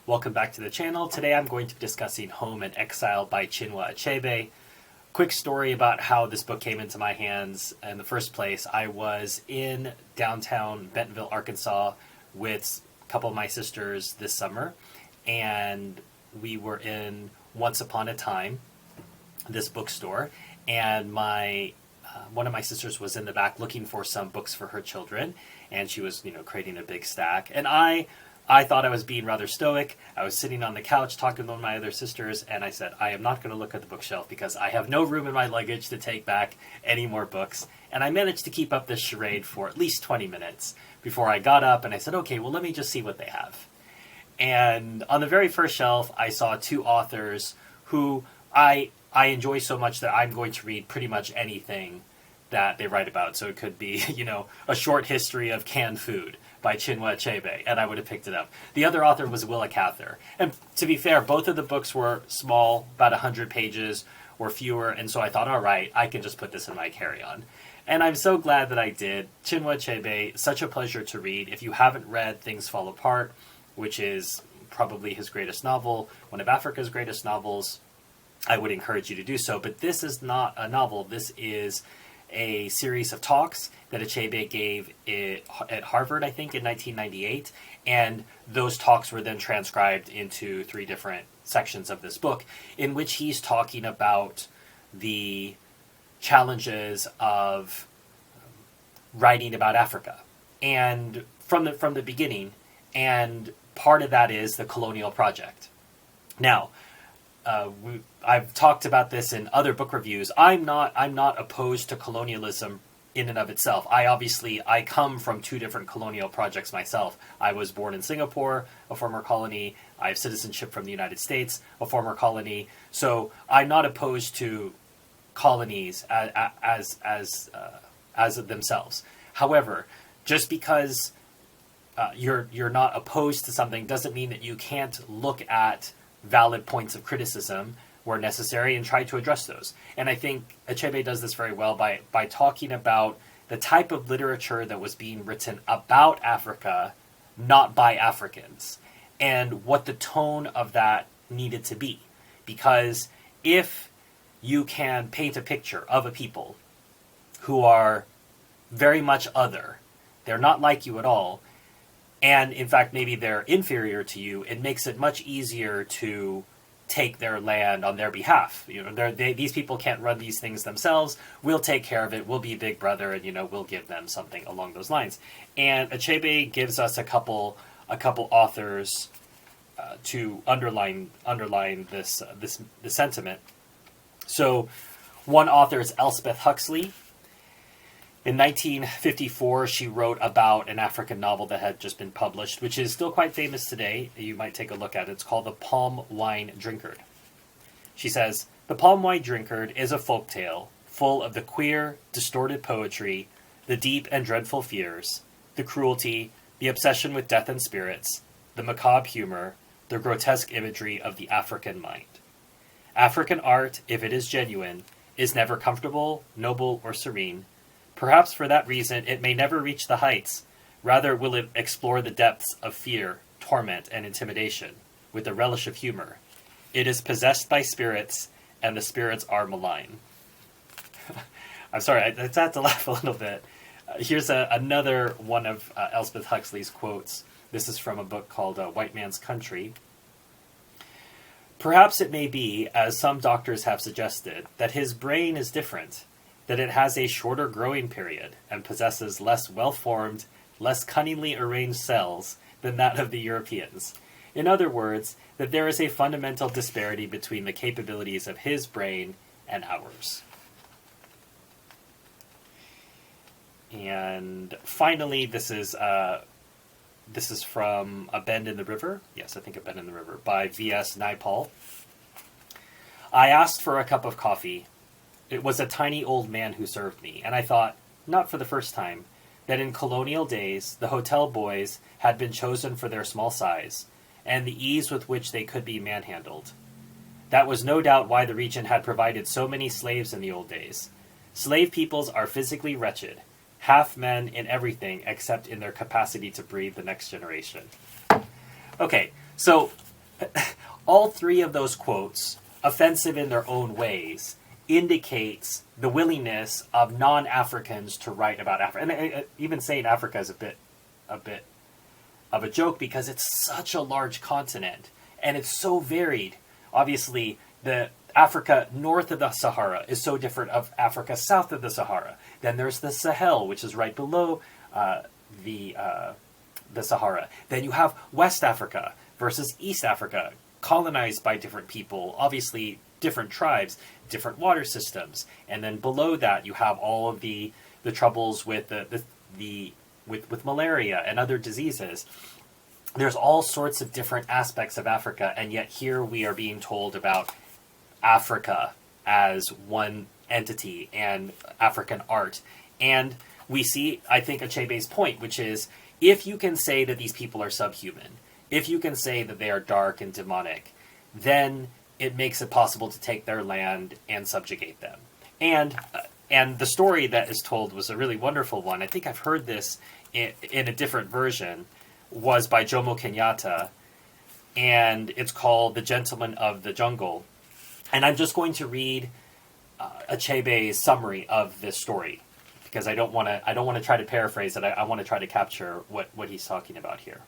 Welcome back to the channel. Today I'm going to be discussing Home and Exile by Chinua Achebe. Quick story about how this book came into my hands in the first place. I was in downtown Bentonville, Arkansas with a couple of my sisters this summer, and we were in Once Upon a Time, this bookstore, and one of my sisters was in the back looking for some books for her children, and she was, creating a big stack. And I thought I was being rather stoic. I was sitting on the couch talking to one of my other sisters, and I said, I am not going to look at the bookshelf because I have no room in my luggage to take back any more books. And I managed to keep up this charade for at least 20 minutes before I got up and I said, okay, well, let me just see what they have. And on the very first shelf, I saw two authors who I enjoy so much that I'm going to read pretty much anything that they write about. So it could be, a short history of canned food by Chinua Achebe, and I would have picked it up. The other author was Willa Cather. And to be fair, both of the books were small, about 100 pages or fewer, and so I thought, all right, I can just put this in my carry-on. And I'm so glad that I did. Chinua Achebe, such a pleasure to read. If you haven't read Things Fall Apart, which is probably his greatest novel, one of Africa's greatest novels, I would encourage you to do so. But this is not a novel. This is a series of talks that Achebe gave at Harvard, I think, in 1998. And those talks were then transcribed into 3 different sections of this book, in which he's talking about the challenges of writing about Africa, and from the beginning. And part of that is the colonial project. Now, I've talked about this in other book reviews. I'm not opposed to colonialism in and of itself. I come from 2 different colonial projects myself. I was born in Singapore, a former colony. I have citizenship from the United States, a former colony. So I'm not opposed to colonies as themselves. However, just because you're not opposed to something doesn't mean that you can't look at valid points of criticism where necessary and try to address those. And I think Achebe does this very well by talking about the type of literature that was being written about Africa, not by Africans, and what the tone of that needed to be. Because if you can paint a picture of a people who are very much other, they're not like you at all, and in fact maybe they're inferior to you, it makes it much easier to take their land on their behalf. These people can't run these things themselves. We'll take care of it. We'll be Big Brother, and we'll give them something along those lines. And Achebe gives us a couple authors to underline this sentiment. So one author is Elspeth Huxley. In 1954, she wrote about an African novel that had just been published, which is still quite famous today. You might take a look at it. It's called The Palm Wine Drinkard. She says, "The Palm Wine Drinkard is a folktale full of the queer, distorted poetry, the deep and dreadful fears, the cruelty, the obsession with death and spirits, the macabre humor, the grotesque imagery of the African mind. African art, if it is genuine, is never comfortable, noble, or serene. Perhaps for that reason it may never reach the heights. Rather will it explore the depths of fear, torment, and intimidation, with the relish of humor. It is possessed by spirits, and the spirits are malign." I'm sorry, I had to laugh a little bit. Here's another one of Elspeth Huxley's quotes. This is from a book called White Man's Country. "Perhaps it may be, as some doctors have suggested, that his brain is different, that it has a shorter growing period and possesses less well-formed, less cunningly arranged cells than that of the Europeans. In other words, that there is a fundamental disparity between the capabilities of his brain and ours." And finally, this is from A Bend in the River. Yes, I think A Bend in the River, by V.S. Naipaul. "I asked for a cup of coffee. It was a tiny old man who served me, and I thought, not for the first time, that in colonial days the hotel boys had been chosen for their small size, and the ease with which they could be manhandled. That was no doubt why the region had provided so many slaves in the old days. Slave peoples are physically wretched, half men in everything except in their capacity to breed the next generation. Okay, so all three of those quotes, offensive in their own ways, indicates the willingness of non-Africans to write about Africa. And even saying Africa is a bit of a joke because it's such a large continent and it's so varied. Obviously, the Africa north of the Sahara is so different of Africa south of the Sahara. Then there's the Sahel, which is right below the Sahara. Then you have West Africa versus East Africa, colonized by different people, obviously different tribes, different water systems. And then below that, you have all of the troubles with with malaria and other diseases. There's all sorts of different aspects of Africa, and yet here we are being told about Africa as one entity and African art. And we see, I think, Achebe's point, which is, if you can say that these people are subhuman, if you can say that they are dark and demonic, then it makes it possible to take their land and subjugate them. And the story that is told was a really wonderful one. I think I've heard this in a different version, was by Jomo Kenyatta, and it's called The Gentleman of the Jungle. And I'm just going to read Achebe's summary of this story, because I don't want to try to paraphrase it. I want to try to capture what he's talking about here.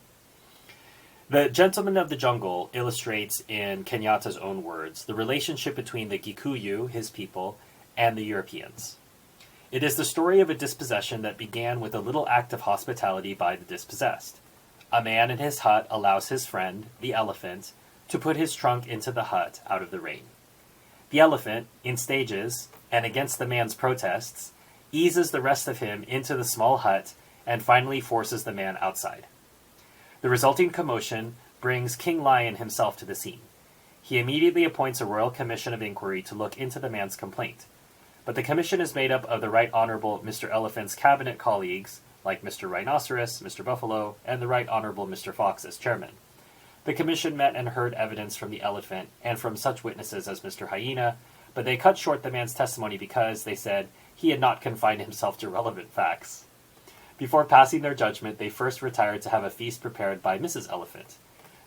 The Gentleman of the Jungle illustrates, in Kenyatta's own words, the relationship between the Gikuyu, his people, and the Europeans. It is the story of a dispossession that began with a little act of hospitality by the dispossessed. A man in his hut allows his friend, the elephant, to put his trunk into the hut out of the rain. The elephant, in stages, and against the man's protests, eases the rest of him into the small hut and finally forces the man outside. The resulting commotion brings King Lion himself to the scene. He immediately appoints a royal commission of inquiry to look into the man's complaint. But the commission is made up of the Right Honorable Mr. Elephant's cabinet colleagues, like Mr. Rhinoceros, Mr. Buffalo, and the Right Honorable Mr. Fox as chairman. The commission met and heard evidence from the elephant and from such witnesses as Mr. Hyena, but they cut short the man's testimony because, they said, he had not confined himself to relevant facts. Before passing their judgment, they first retired to have a feast prepared by Mrs. Elephant.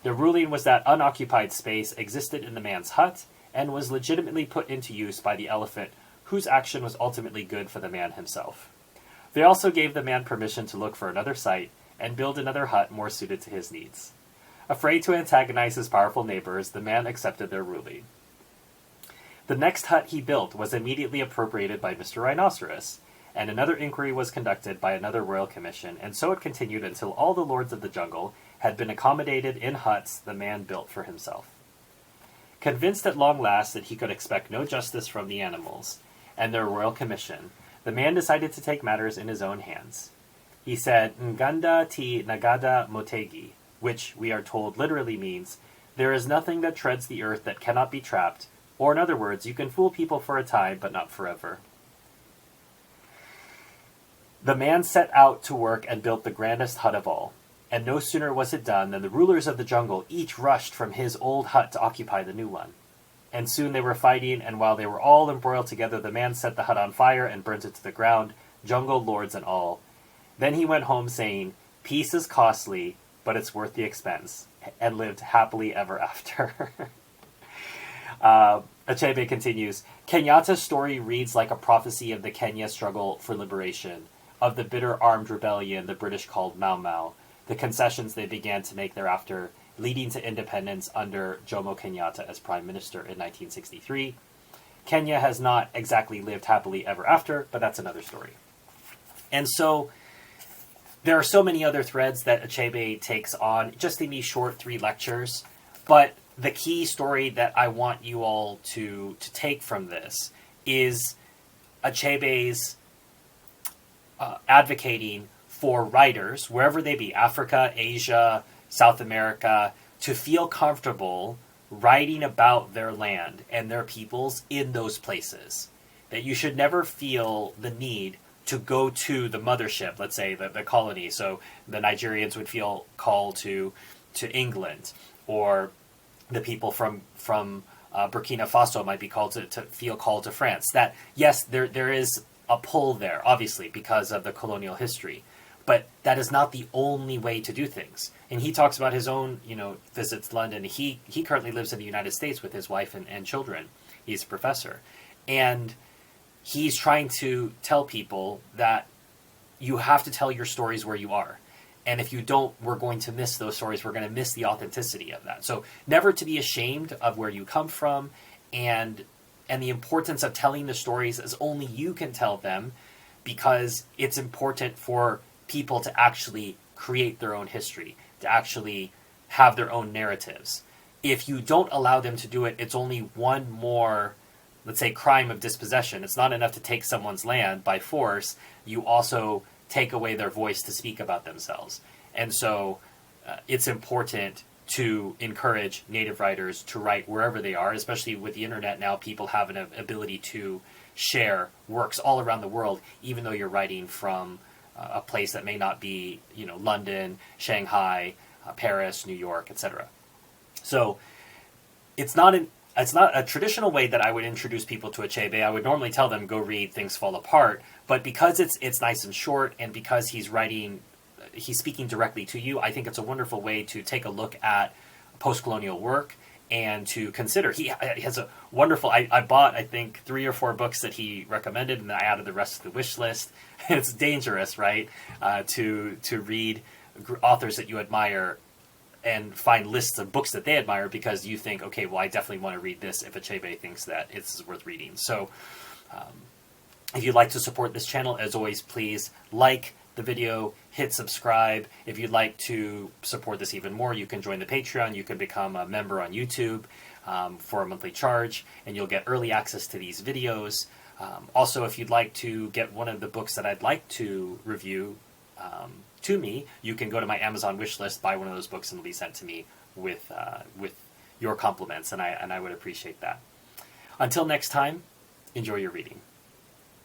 Their ruling was that unoccupied space existed in the man's hut and was legitimately put into use by the elephant, whose action was ultimately good for the man himself. They also gave the man permission to look for another site and build another hut more suited to his needs. Afraid to antagonize his powerful neighbors, the man accepted their ruling. The next hut he built was immediately appropriated by Mr. Rhinoceros, and another inquiry was conducted by another royal commission, and so it continued until all the lords of the jungle had been accommodated in huts the man built for himself. Convinced at long last that he could expect no justice from the animals and their royal commission, the man decided to take matters in his own hands. He said, "Nganda ti nagada motegi," which we are told literally means, "There is nothing that treads the earth that cannot be trapped," or in other words, you can fool people for a time, but not forever. The man set out to work and built the grandest hut of all, and no sooner was it done than the rulers of the jungle each rushed from his old hut to occupy the new one. And soon they were fighting, and while they were all embroiled together, the man set the hut on fire and burnt it to the ground, jungle lords and all. Then he went home saying, "Peace is costly, but it's worth the expense," and lived happily ever after. Achebe continues, Kenyatta's story reads like a prophecy of the Kenya struggle for liberation, of the bitter armed rebellion the British called Mau Mau, the concessions they began to make thereafter, leading to independence under Jomo Kenyatta as Prime Minister in 1963. Kenya has not exactly lived happily ever after, but that's another story. And so there are so many other threads that Achebe takes on just in these short 3 lectures, but the key story that I want you all to take from this is Achebe's advocating for writers, wherever they be, Africa, Asia, South America, to feel comfortable writing about their land and their peoples in those places. That you should never feel the need to go to the mothership, let's say the colony. So the Nigerians would feel called to England, or the people from Burkina Faso might be called to feel called to France. That, yes, there is a pull there, obviously, because of the colonial history. But that is not the only way to do things. And he talks about his own, visits to London. He currently lives in the United States with his wife and children. He's a professor. And he's trying to tell people that you have to tell your stories where you are. And if you don't, we're going to miss those stories. We're going to miss the authenticity of that. So never to be ashamed of where you come from, and the importance of telling the stories as only you can tell them, because it's important for people to actually create their own history, to actually have their own narratives. If you don't allow them to do it, it's only one more, let's say, crime of dispossession. It's not enough to take someone's land by force. You also take away their voice to speak about themselves. And so it's important to encourage Native writers to write wherever they are, especially with the internet now. People have an ability to share works all around the world, even though you're writing from a place that may not be, London, Shanghai, Paris, New York, etc. So it's not a traditional way that I would introduce people to Achebe. I would normally tell them, go read Things Fall Apart. But because it's nice and short, and because he's speaking directly to you, I think it's a wonderful way to take a look at post-colonial work and to consider. He has a wonderful, I bought, I think, 3 or 4 books that he recommended, and then I added the rest to the wish list. It's dangerous, right, to read authors that you admire and find lists of books that they admire because you think, okay, well, I definitely want to read this if Achebe thinks that it's worth reading. So if you'd like to support this channel, as always, please like the video, hit subscribe. If you'd like to support this even more, you can join the Patreon. You can become a member on YouTube for a monthly charge, and you'll get early access to these videos. Also, if you'd like to get one of the books that I'd like to review to me, you can go to my Amazon wish list, buy one of those books, and it'll be sent to me with your compliments, and I would appreciate that. Until next time, enjoy your reading.